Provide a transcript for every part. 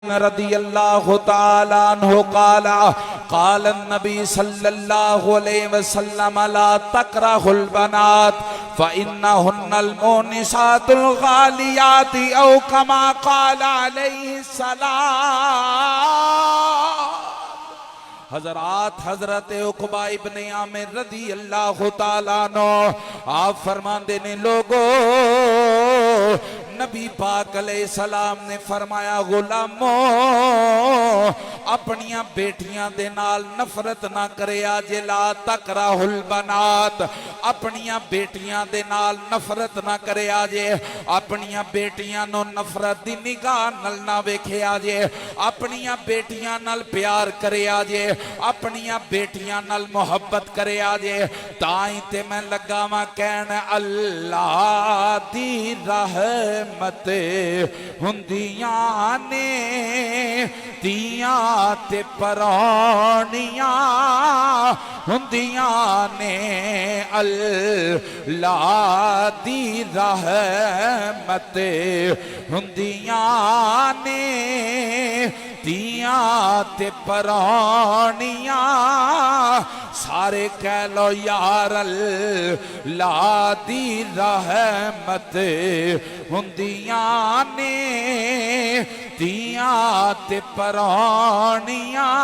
رضی اللہ تعالی عنہ قال النبی صلی اللہ علیہ وسلم لا تکرہ البنات فإنہن المونسات الغالیات او کما قال علیہ السلام۔ حضرات حضرت عقبہ ابن عامر رضی اللہ تعالیٰ عنہ آپ فرماندے نے لوگو نبی پاک علیہ السلام نے فرمایا غلاموں اپنیاں بیٹیاں دے نال نفرت نہ کرے آجے لا تکرہ البنات، اپنیاں بیٹیاں دے نال نفرت نہ کرے آجے، اپنیاں بیٹیاں نو نفرت دی نگاہ نل نہ ویکھے آجے، اپنیاں بیٹیاں نال پیار کرے آجے، اپنیاں بیٹیاں نال محبت کرے آجے۔ تائیں تے میں لگا ماں کہن اللہ دی رحمت ہندیاں نے تیاں تے پرانیاں ہندیاں نے اللہ دی رحمت ہندیاں نے تیاں تے پرانیاں سارے کہہ لو یار اللہ دی رحمت ہندیاں نے تیاں تے پرانیاں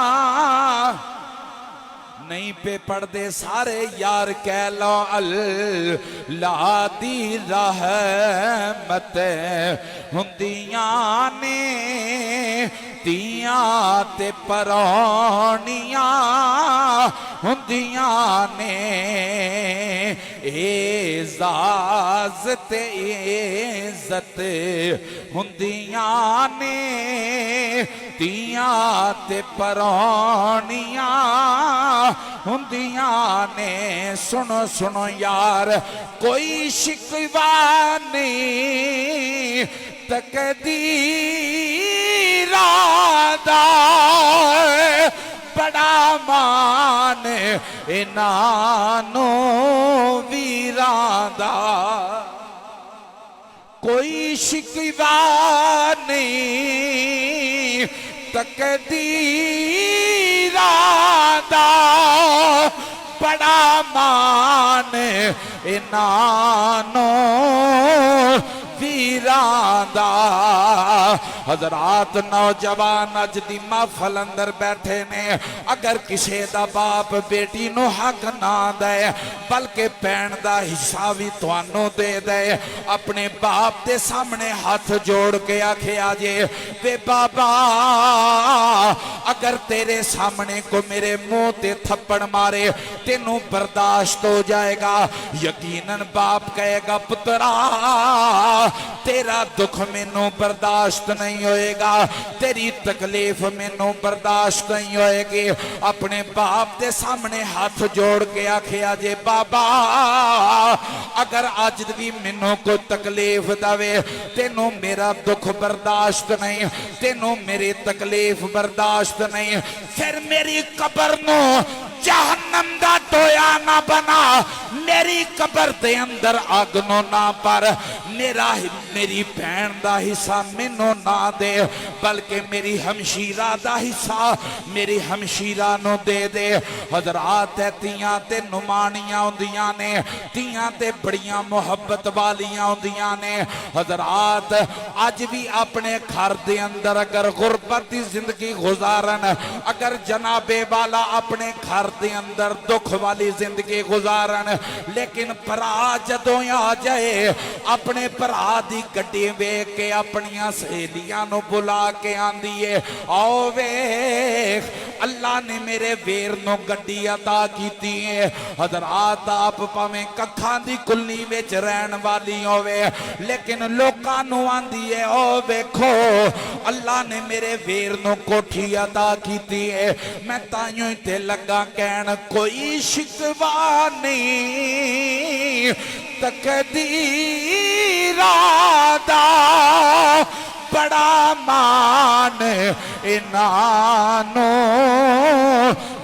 نہیں پہ پڑھ دے سارے یار کہہ لو اللہ دی رحمت ہندیاں نے تیاں تے پرانیاں ہندیاں نے اعزاز تے عزت ہندیاں نے تیاں تے پرانیاں ہندیاں نے۔ سنو سنو یار کوئی شکوہ نہیں تقدیر آدھا بڑا مان انانو ویران دا، کوئی شکوہ نہیں تقدیر آدھا بڑا مان انانو ویران دا۔ حضرات نوجوان اج دی محفل اندر بیٹھے نے، اگر کسے دا باپ بیٹی نو حق نہ دے بلکہ پین دا حصہ بھی توانو دے دے، اپنے باپ دے سامنے ہاتھ جوڑ کے آکھے آجے وے بابا اگر تیرے سامنے کو میرے منہ تے تھپڑ مارے تینوں برداشت ہو جائے گا، یقیناً باپ کہے گا پترا تیرا دکھ میں نو برداشت نہیں ہوئے گا، تیری تکلیف میں نو برداشت نہیں ہوئے گی۔ اپنے باپ دے سامنے ہاتھ جوڑ کے آکھے آجے بابا اگر آج بھی منو کو تکلیف دوے تینوں میرا دکھ برداشت نہیں، تینوں میری تکلیف برداشت نہیں، پھر میری قبر نو جہنم دا ٹویا نہ بنا، میری قبر دے اندر آگ نو نہ پر، میری بہن دا حصہ منو نہ دے بلکہ میری ہمشیرہ دا حصہ میری ہمشیرہ نو دے دے۔ حضرات تیاں تے نمانیاں ہوندیاں نے، تیاں تے بڑیاں محبت والیاں ہوندیاں نے۔ حضرات آج بھی اپنے گھر دے اندر اگر غربت دی زندگی گزارن، اگر جناب والا اپنے گھر دے اندر دکھ والی زندگی گزارن، لیکن پرا جدوں آ جائے اپنے پرا دی گڈی ویکھ کے اپنیاں سہیلیاں نو بلا کے آندیے آؤ ویکھ اللہ نے میرے ویر نو گڈی عطا کیتی ہے۔ حضرات آپ پاویں ککھاں دی کلی وچ رہن والی ہوئے لیکن لوکاں نو آندیے او ویکھو اللہ نے میرے ویر نو کوٹھی عطا کیتی ہے۔ میں تائیوں تے لگا کہن کوئی شکوہ نہیں تقدیر آدھا بڑا مان انانو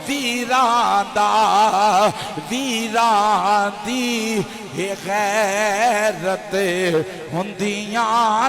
ویران دا، ویران دی غیرت ہندیاں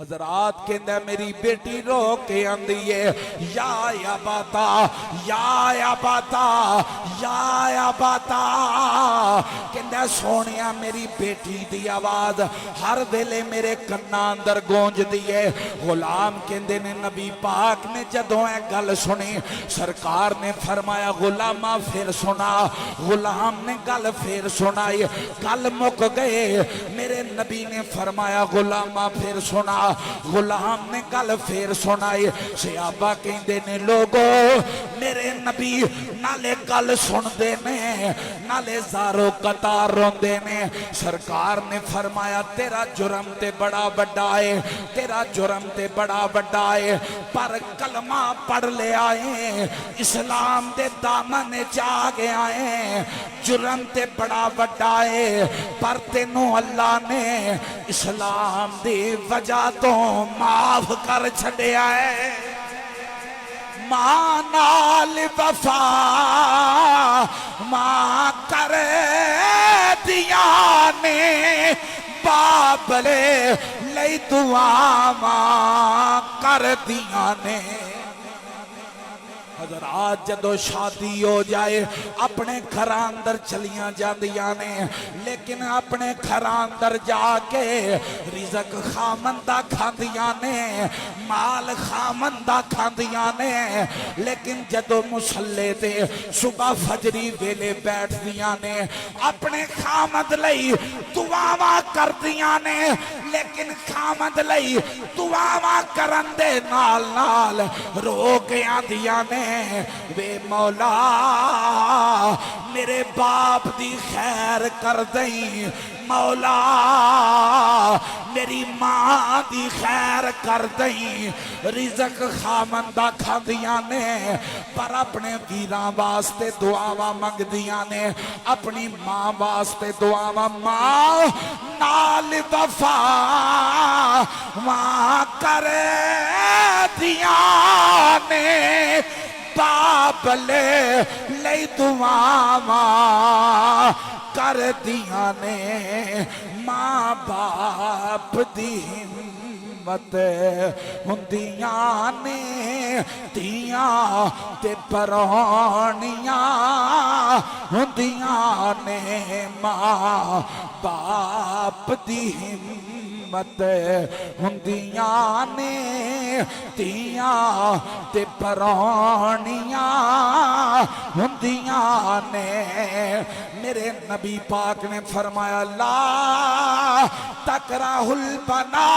حضرات کہندہ میری بیٹی رو کے آندی ہے یا باتا یا باتا یا باتا کہندہ سونیا میری بیٹی دی آواز ہر ویلے میرے کنا اندر گونج دیئے غلام کہندے نے نبی پاک نے جدوں اے گل سنی سرکار نے فرمایا غلامہ پھر سنا غلام نے گل پھر سنائی گل مک گئے میرے نبی نے فرمایا غلامہ پھر سنا غلام نے گل پھر سنائی صحابہ کہندے نے لوگو میرے نبی نالے گل سن دے نے نالے زارو قطار روندے نے سرکار نے فرمایا تیرا جرم تے بڑا بڑا ہے تیرا جرم تے بڑا بڑا ہے پر کلمہ پڑھ لے آئے اسلام دے دامن جاگے آئے جرم تے بڑا بڑا ہے پر تینوں اللہ نے اسلام دی وجہ تو معاف کر چھڑے آئے ماں نال وفا ماں کر دیا نے بابلے لئی دعا ماں کر دیا نے حضرات جدو شادی ہو جائے اپنے گھر اندر چلیاں جاندیاں نے لیکن اپنے گھر اندر جا کے رزق خامندہ کھاندیاں نے مال خامندہ کھاندیاں نے لیکن جدو مسلے تے صبح فجری ویلے بیٹھ دیاں نے اپنے خامد لئی دعاواں کر دیاں نے لیکن خامد لئی دعاواں کرن دے نال نال رو کے آندیاں نے وے مولا میرے باپ دی خیر کر دیں مولا میری ماں دی خیر کر دیں رزق خامندہ کھاندیاں نے پر اپنے ویراں واسطے دعاواں منگ دیاں نے اپنی ماں واسطے دعاواں ماں نال وفا ماں کر دیاں نے بابلے لئی دعا ماں کر دیاں نے ماں باپ دی ہمت ہندیاں نے تیاں تے پرونیاں ہندیاں نے ماں باپ دی ہمت ہندیاں نے تیاں تے پرونیاں ہندیاں نے میرے نبی پاک نے فرمایا لا تکرہ البنات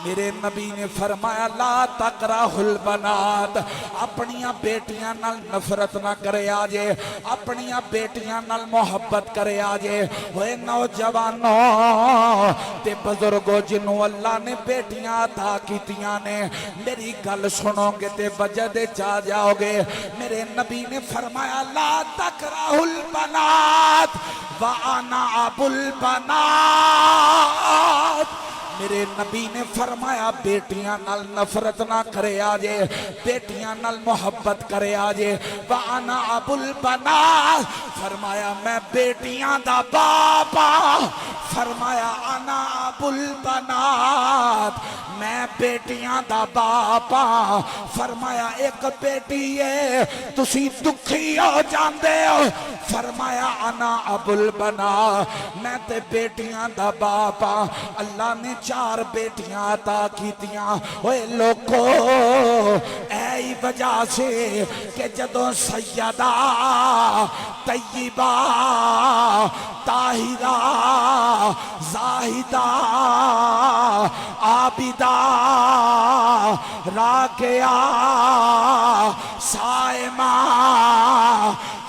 میرے نبی نے فرمایا لا تکرہ البنات اپنیاں بیٹیاں نال نفرت نہ کرے آجے اپنیاں بیٹیاں نال محبت کرے آجے ہوئے نوجوانوں تے بزرگوں جنہوں اللہ نے بیٹیاں عطا کیتیاں نے میری گل سنو گے تے وجہ چاہ جاؤ گے میرے نبی نے فرمایا لا تکرہ البنات وانا ابو البنات میرے نبی نے فرمایا بیٹیاں نال نفرت نہ کرے آجے بیٹیاں نال محبت کرے آجے وانا ابو البنات فرمایا میں بیٹیاں دا بابا فرمایا انا ابو البنات میں بیٹیاں دا بابا فرمایا ایک بیٹی ہے تسی دکھی ہو جاندے ہو فرمایا انا ابو البنات میں تے بیٹیاں دا بابا اللہ نے 4 بیٹیاں عطا کیتیاں اوے لوگو اے وجہ سے کہ جدوں سیدہ طیبہ طاہرہ زاہدہ عابدہ راکعہ صائمہ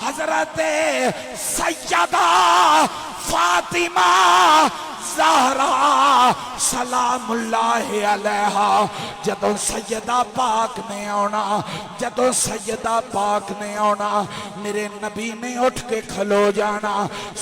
حضرت سیدہ فاطمہ زہرا سلام اللہ علیہا جدوں سیدہ پاک نے آنا جدوں سیدہ پاک نے آنا میرے نبی نے اٹھ کے کھلو جانا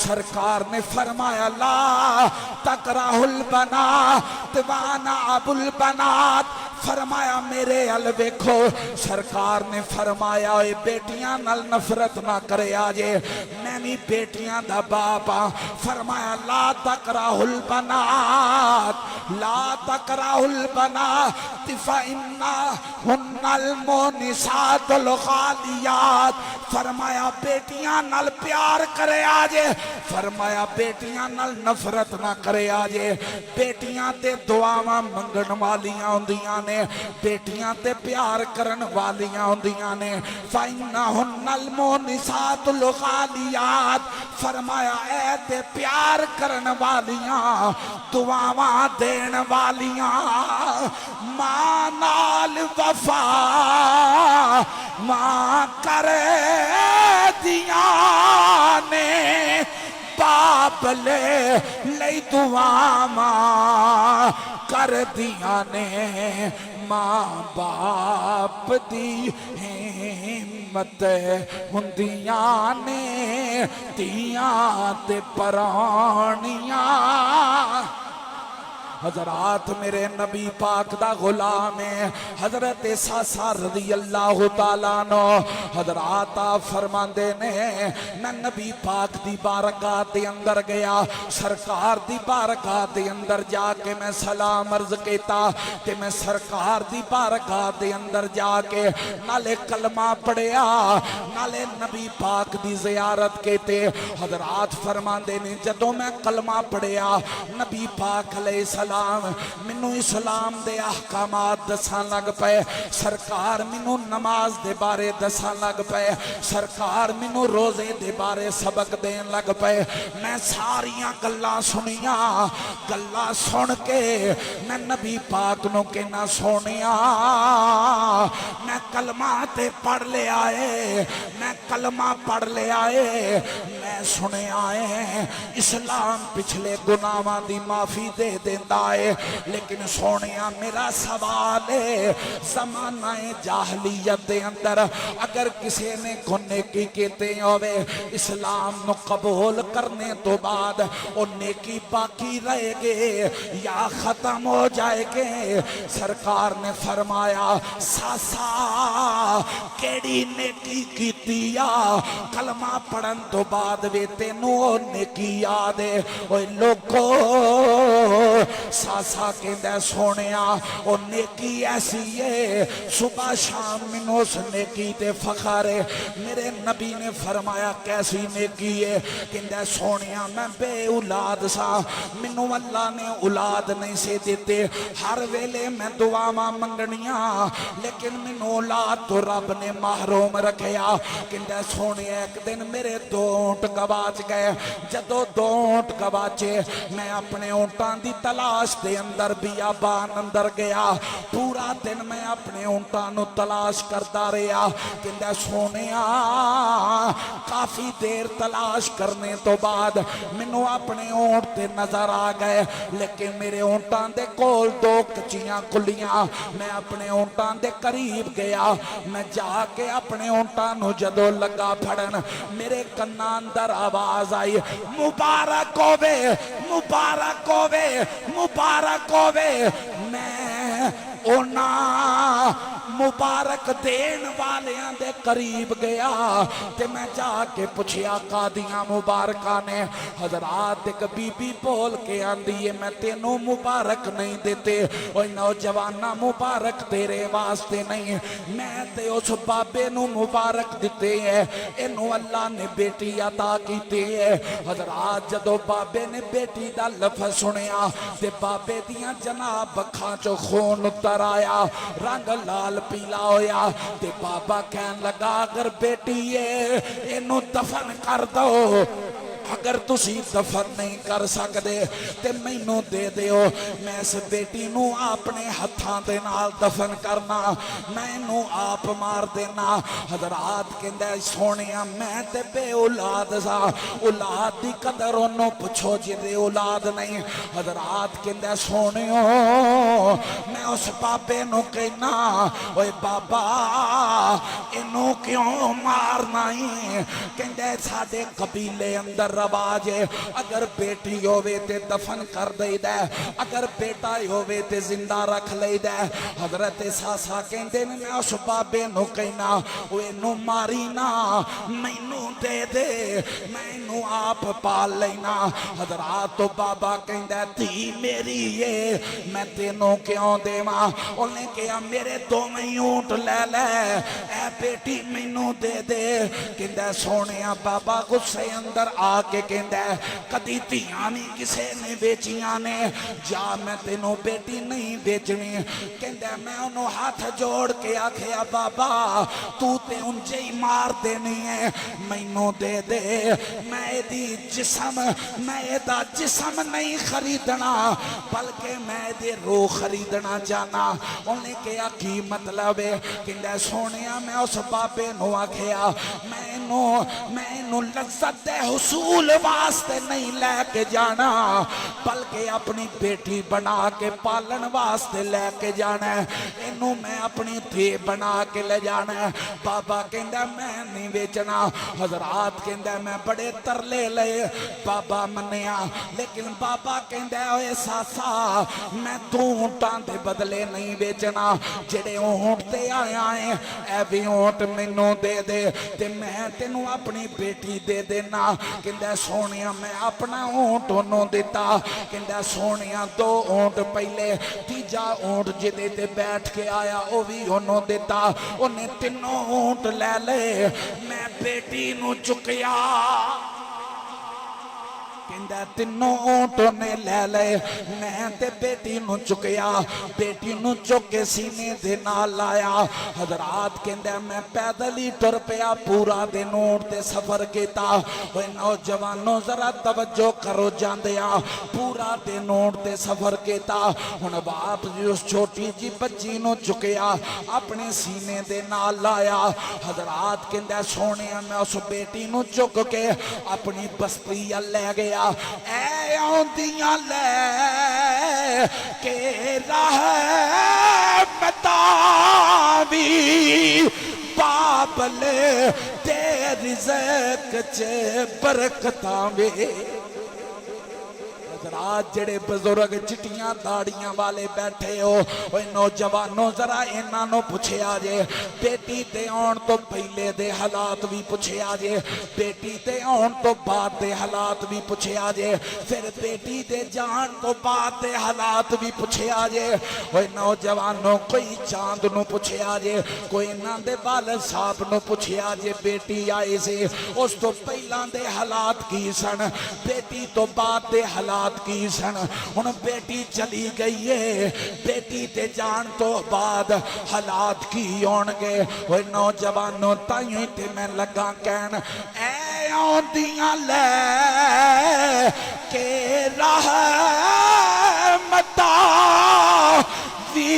سرکار نے فرمایا لا تکرہ البنات وانا ابو البنات فرمایا میرے الویکھو سرکار نے فرمایا اے بیٹیاں نال نفرت نہ کرے آجے میں میں بھی بیٹیاں دا باپ ہاں۔ فرمایا لا تکرہوا البنات لا تکرہوا البنات فإنہن المونسات الغالیات۔ فرمایا بیٹیاں نال پیار کرے آجے، فرمایا بیٹیاں نال نفرت نہ کرے آجے۔ بیٹیاں تے دعاواں منگن والیاں ہوندیاں نے، بیٹیاں تے پیار کرن والیاں ہوندیاں نے۔ فإنہن المونسات الغالیات۔ فرمایا اے تے پیار کرن والیاں، دعاواں دین والیاں، ماں نال وفا ماں کرے دیاں نے، باپ لے دعاواں کر دیاں نے، ماں باپ دی ہمت ہندیاں نے، تیاں تے پرانیاں۔ حضرات میرے نبی پاک دا غلام ہے حضرت ساسا رضی اللہ تعالیٰ عنہ۔ حضرات آپ فرماندے نے میں نبی پاک دی بارگاہ دے اندر گیا، سرکار دی بارگاہ دے اندر جا کے میں سلام عرض کیتا تے میں سرکار دی بارگاہ دے اندر جا کے نالے کلمہ پڑھیا، نالے نبی پاک دی زیارت کیتے۔ حضرات فرماندے نے جدوں میں کلمہ پڑھیا نبی پاک علیہ السلام منو اسلام دے احکامات دسان لگ پے، سرکار منو نماز دے بارے دسان لگ پے، سرکار منو روزے دے بارے سبق دین لگ پے۔ میں ساریاں گلاں سنیاں، گلاں سن کے میں نبی پاک نو کہنا سونیا میں کلمہ تے پڑھ لے آئے، میں کلمہ پڑھ لے آئے، میں سنے آئے اسلام پچھلے گناہاں دی معافی دے دیندا ہے، لیکن سونیا میرا سوال ہے زمانہ جاہلیت دے اندر اگر کسی نے نیکی کیتے ہوئے اسلام نو قبول کرنے تو بعد وہ نیکی باقی رہے گے یا ختم ہو جائے گے؟ سرکار نے فرمایا ساسا کیڑی نیکی کیتی یا کلمہ پڑھن تو بعد وے تینوں نیکی یاد ہے؟ اوے لوگو ساسا کہندہ سونیا او نیکی ایسی ہے صبح شام منو اس نیکی تے فخر ہے۔ میرے نبی نے فرمایا کیسی نیکی ہے؟ کہندہ سونیا میں بے اولاد سا، منو اللہ نے اولاد نہیں سے دیتے، ہر ویلے میں دعاواں منگنیاں لیکن منو اولاد تو رب نے محروم رکھیا۔ کہندہ سونیا ایک دن میرے دو اونٹ گواچ گئے، جدو دو اونٹ گواچے میں اپنے اونٹان دی تلاش دے اندر بیابان اندر گیا، پورا دن میں اپنے اونٹانو تلاش کرتا رہا۔ کہندہ سونیا کافی دیر تلاش کرنے تو بعد منو اپنے اونٹ تے نظر آ گئے، لیکن میرے اونٹان دے کول دو کچیاں کلیاں۔ میں اپنے اونٹان دے قریب گیا، میں جا کے اپنے اونٹانو جدو لگا پھڑن میرے کنان اندر آواز آئی مبارک ہووے مبارک ہووے مبارک ہووے۔ میں اونا مبارک دین والیاں دے قریب گیا تے میں جا کے پوچھیا قادیاں مبارکہ نے۔ حضرات ایک بی بی بول کے آندی ہے میں تینوں مبارک نہیں دیتے، اوہ نوجوانہ مبارک تیرے واسطے نہیں، میں تے اس بابے نو مبارک دیتے ہیں، انہوں اللہ نے بیٹی عطا کیتے ہیں۔ حضرات جدو بابے نے بیٹی دا لفظ سنیا تے بابے دیاں جناب اکھاں چو خون اتر آیا، رنگ لال پیلا ہویا تے بابا کہن لگا اگر بیٹی ہے انہوں دفن کر دو، اگر تسی دفن نہیں کر سکتے تے مینوں دے دیو، میں اس بیٹی نو اپنے ہتھاں دے نال دفن کرنا، میں انہوں آپ مار دینا۔ حضرات کہندہ سونیا میں تے بے اولاد سا، اولاد دی قدر انہوں پچھو جدے اولاد نہیں۔ حضرات کہندہ سونیو میں اس بابے نو کہنا اوے بابا انہوں سانو کیوں مارنا ہی؟ کہندے ساڈے قبیلے اندر رواج ہے اگر بیٹی ہووے تے دفن کر دئیدا ہے، اگر بیٹا ہووے تے زندہ رکھ لئیدا ہے۔ حضرت ساسا کہندے نے میں اس بابے نو کہنا او اینو ماری نا، مینوں دے دے، میں اینو آپ پال لینا۔ حضرات تو بابا کہندا تھی میری یہ میں تینوں کیوں دیواں؟ انہیں کہا میرے دو میں اونٹ لے لے، اے بیٹی مینوں دے دے۔ کہندا سونیا بابا غصے اندر آ کے کہندا کدی دھیاں نہیں کسے نے بیچیاں نے، جا میں تینوں بیٹی نہیں بیچنی۔ کہندا میں انہوں ہاتھ جوڑ کے آکھیا بابا تو تے انجے ہی مار دینی ہے، مینوں دے دے، میں دی جسم میں دا جسم نہیں خریدنا بلکہ میں دے روح خریدنا جانا۔ انہیں کہا کی مطلب ہے؟ کہندا سونیا میں اس بابے نو آکھیا میں نو لذت دے حصول واسطے نہیں لے کے جانا بلکہ اپنی بیٹی بنا کے پالن واسطے لے کے جانا ہے، انہوں میں اپنی تھی بنا کے لے جانا ہے۔ بابا کہندا میں نہیں بیچنا۔ حضرات کہندا میں بڑے ترلے لے بابا منیا، لیکن بابا کہندا اے ساسا میں تو اونٹاں دے بدلے نہیں بیچنا، جڑے اونٹ تے آیا ہیں اے بھی اونٹ مینوں دے دے تے میں تینوں اپنی بیٹی دے دینا۔ کہندا سونیا میں اپنا اونٹ انہوں دیتا۔ کہندا سونیا دو اونٹ پہلے، تیجا اونٹ جدے تے بیٹھ کے آیا او بھی انہوں دیتا۔ انہیں تینوں اونٹ لے لے، میں بیٹی نو چکیا۔ کہندا تینوں اونٹوں نے لے لے، میں تے بیٹی نو چکیا، بیٹی نو چک کے سینے دے نال لایا۔ حضرات کہندا میں پیدل ہی ٹر پیا، پورا دن اونٹ تے سفر کیتا۔ اوے نوجوانوں ذرا توجہ کرو جاندیا، پورا دن اونٹ تے سفر کیتا۔ ہن باپ جی اس چھوٹی جی بچی نو چکیا، اپنے سینے دے نال لایا۔ حضرات کہندا سونیا میں اس بیٹی نو چک کے اپنی بستی لے گیا۔ اے آندیاں لے کے رحمتاں وی بابل تے رزق چے برکتاں وی۔ حضرات جڑے بزرگ چٹیاں داڑیاں والے بیٹھے ہو، اوے نوجوانوں ذرا انہاں نو پوچھیا جے، بیٹی تے آن تو پہلے دے حالات بھی پوچھیا جے، بیٹی تے آن تو بعد دے حالات بھی پوچھیا جے، پھر بیٹی دے جان تو بعد دے حالات بھی پوچھیا جے۔ اوے نوجوانوں کوئی چاند نو پوچھیا جے، کوئی انہاں دے والد صاحب نو پوچھیا جے بیٹی آئی سی اس تو پہلاں دے حالات کی سن، بیٹی تو بعد دے حالات کی سن۔ ہن بیٹی چلی گئی ہے، بیٹی تے جان تو بعد حالات کی ہون گے۔ اوے نوجوانوں تائیں تے میں لگا کہن اے آندیاں لے کے رحمتاں وی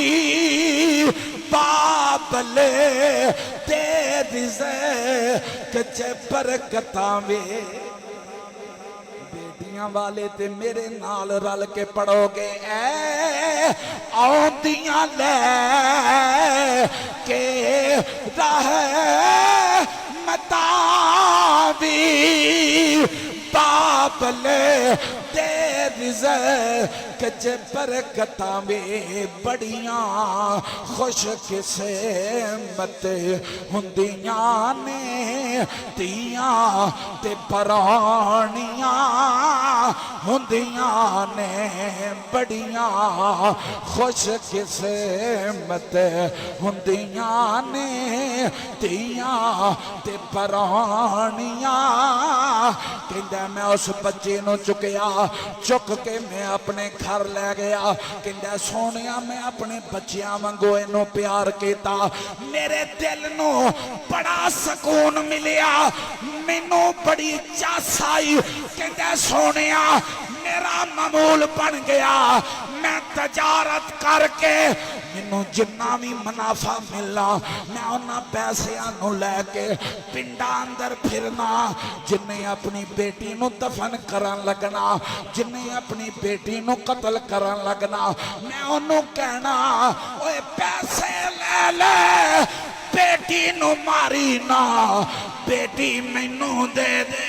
بابل تے رزق چے برکتاں وی۔ والے تے میرے نال رل کے پڑھو گے اے آندیاں لے کے رحمتاں وی بابل تے رزق چے برکتاں وی۔ بڑیاں خوش قسمت ہوندیاں نے تیاں تے پرانیاں ہوندیاں نے، بڑیاں خوش قسمت ہوندیاں نے تیاں تے پرانیاں۔ کہندا میں اس بچے نو چکیا، چک کے میں اپنے گھر لے گیا۔ کہندا سونیا میں اپنے بچیاں وانگو اینو پیار کیتا، میرے دل نو بڑا سکون ملیا، مینوں بڑی چاس آئی۔ کہندا سونیا میرا معمول بن گیا، میں تجارت کر کے مینوں جنہ بھی منافع ملنا میں انہاں پیسیاں نو لے کے پنڈاں اندر پھرنا، جنہیں اپنی بیٹی نو دفن کرن لگنا، جنہیں اپنی بیٹی نو قتل کرن لگنا، میں انہوں کہنا اوے پیسے لے لے بیٹی نو ماری نہ بیٹی مینوں دے دے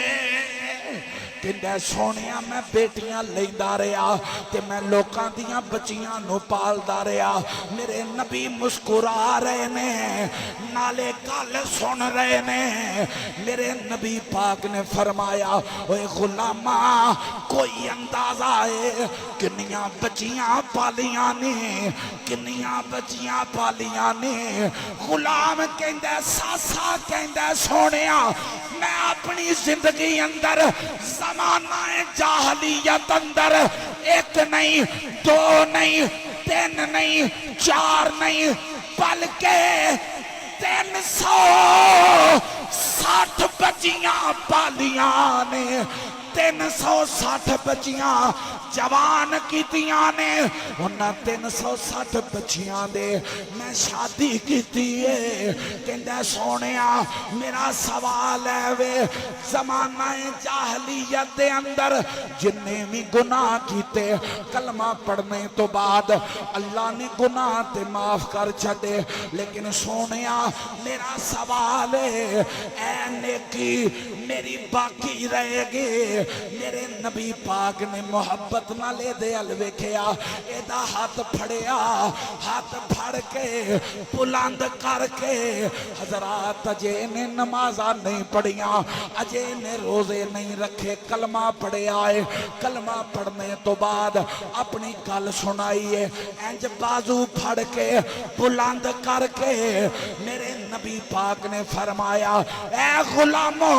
کہندے سونیا میں بیٹیاں لیندا رہیا تے میں لوکاں دیاں بچیاں نو پالدا رہیا میرے نبی مسکرا رہے نے نالے گل سن رہے نے میرے نبی پاک نے فرمایا اوے غلامہ کوئی اندازہ ہے کنیاں بچیاں پالیاں نے کنیاں بچیاں پالیاں نے غلام کہندے ساسا کہندے سونیا میں اپنی زندگی اندر زمانہ جاہلیت اندر ایک نہیں دو نہیں تین نہیں چار نہیں بلکہ 360 بچیاں پالیاں نے 360 بچیاں جوان کیتیاں نے انہاں 360 بچیاں دے میں شادی کیتی ہے کہندے سونیا میرا سوال ہے وے زمانہ جاہلیت دے اندر جننے بھی گناہ کیتے کلمہ پڑھنے تو بعد اللہ نے گناہ تے معاف کر چھڑے لیکن سونیا میرا سوال ہے اے نیکی میری باقی رہے گی میرے نبی پاک نے محبت نہ لے دے الویکھیا ایدہ ہاتھ پھڑیا ہاتھ پھڑ کے بلند کر کے حضرات اجے نے نمازہ نہیں پڑھیاں اجے نے روزے نہیں رکھے کلمہ پڑھے آئے کلمہ پڑھنے تو بعد اپنی گل سنائیے انج بازو پھڑ کے بلند کر کے میرے نبی پاک نے فرمایا اے غلامو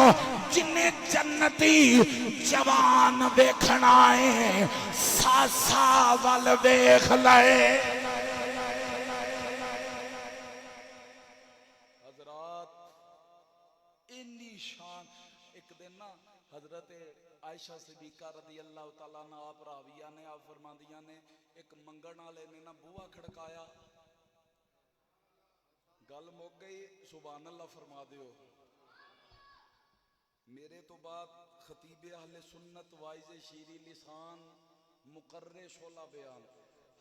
جنہیں جنتی جوان ویکھنا ہے ساسا وال ویکھ لائے حضرات انی شان ایک دن نا حضرت عائشہ صدیقہ رضی اللہ تعالیٰ عنہ آپ راویہ نے آپ فرماندیاں نے ایک منگن والے نے نا بوہا کھڑکایا گل مک گئی سبحان اللہ فرما دیو میرے تو بعد خطیب اہل سنت وائز شیری لسان مقرر شعلہ بیان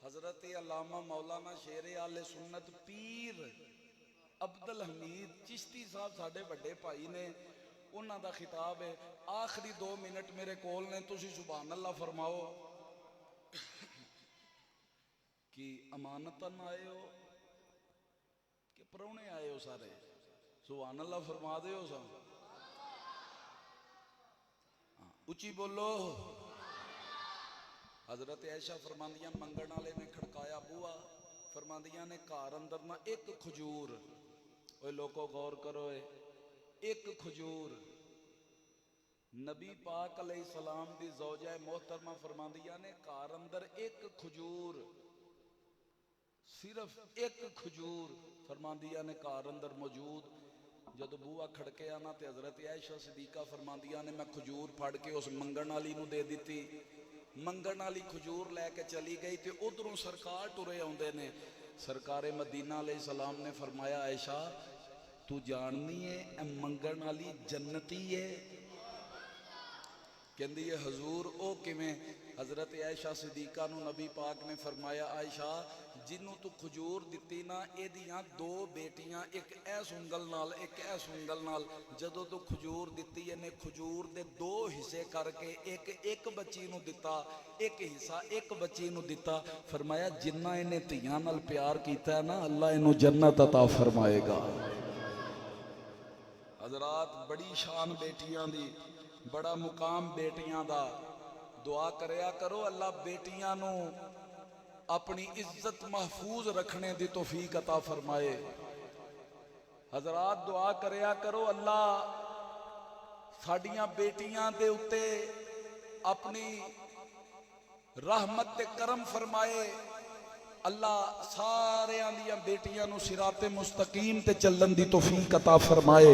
حضرت علامہ مولانا شیر اہل سنت پیر عبدالحمید چشتی صاحب ساڑھے بڑے بھائی نے انہاں دا خطاب ہے آخری 2 منٹ میرے کول نے تسی سبحان اللہ فرماؤ کہ امانتاً آئے ہو کہ پرونے آئے ہو سارے سبحان اللہ فرما دے ہو سب اچھی بولو حضرت عائشہ فرماندیاں منگن والے نے کھڑکایا بوا فرماندیاں نے کار اندر نہ ایک کھجور اوے لوگوں غور کرو ایک کھجور نبی پاک علیہ السلام دی زوجہ محترمہ فرماندیاں نے کار اندر ایک کھجور صرف ایک کھجور فرماندیاں نے کار اندر موجود جدو بوہا کھڑکے آنا تے حضرت عائشہ صدیقہ فرماندیاں نے میں کھجور پھاڑ کے اس منگن والی نو دے دیتی منگن والی کھجور لے کے چلی گئی تے ادھروں سرکار ٹرے آندے نے سرکار مدینہ علیہ السلام نے فرمایا عائشہ تو جاننی ہے اے منگن والی جنتی ہے کہندی ہے حضور او کمیں حضرت عائشہ صدیقہ نو نبی پاک نے فرمایا عائشہ جنوں تو کھجور دیتی نا اے دیاں 2 بیٹیاں ایک ایس انگل نال ایک ایس انگل نال جدو تو کھجور دیتی ہے نے کھجور دے 2 حصے کر کے ایک بچی نو دیتا ایک حصہ ایک بچی نو دیتا فرمایا جنہ انہیں تیاں نال پیار کیتا ہے نا اللہ انہوں جنت عطا فرمائے گا حضرات بڑی شان بیٹیاں دی بڑا مقام بیٹیاں دا دعا کریا کرو اللہ بیٹیاں نو اپنی عزت محفوظ رکھنے دی توفیق عطا فرمائے حضرات دعا کریا کرو اللہ ساڑیاں بیٹیاں دے اتے اپنی رحمت تے کرم فرمائے اللہ سارے آلیاں بیٹیاں نو صراط مستقیم تے چلن دی توفیق عطا فرمائے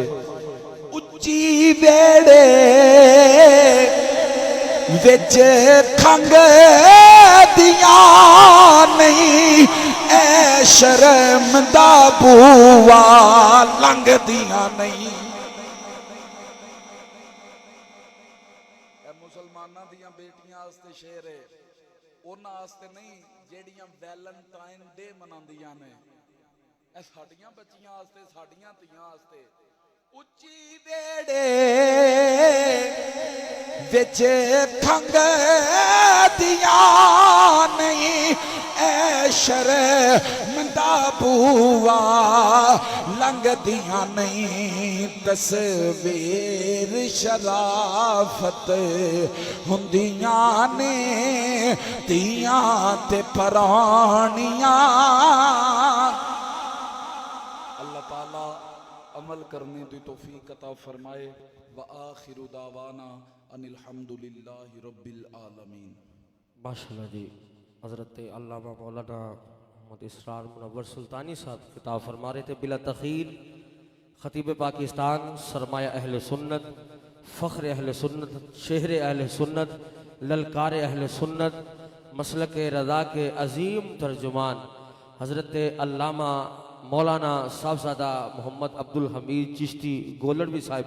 اچھی بیڑے وچ کھنگ دیاں نہیں اے شرم دا بوا لنگ دیاں نہیں اے مسلمانہ دیاں بیٹیاں آستے شیر ہے اونا آستے نہیں جیڑیاں ویلنٹائن ڈے منان دیاں نے اے ساڈیاں بچیاں واسطے ساڈیاں تیاں واسطے اچھی بیڑے وچ کھنگ دیاں نہیں اے شرمندہ بوا لنگ دیاں نہیں تصویر شرافت ہندیاں نے تیاں تے پرانیاں اللہ تعالی عمل کرنے دی توفیق عطا فرمائے وآخر دعوانا ان الحمدللہ رب العالمین. ماشاءاللہ جی. حضرت علامہ مولانا محمد اسرار منور سلطانی صاحب خطاب فرما رہے تھے. بلا تخیر خطیب پاکستان، سرمایہ اہل سنت، فخر اہل سنت، شہر اہل سنت، للکار اہل سنت، مسلک رضا کے عظیم ترجمان حضرت علامہ مولانا صاحبزادہ محمد عبدالحمید چشتی گولڑوی صاحب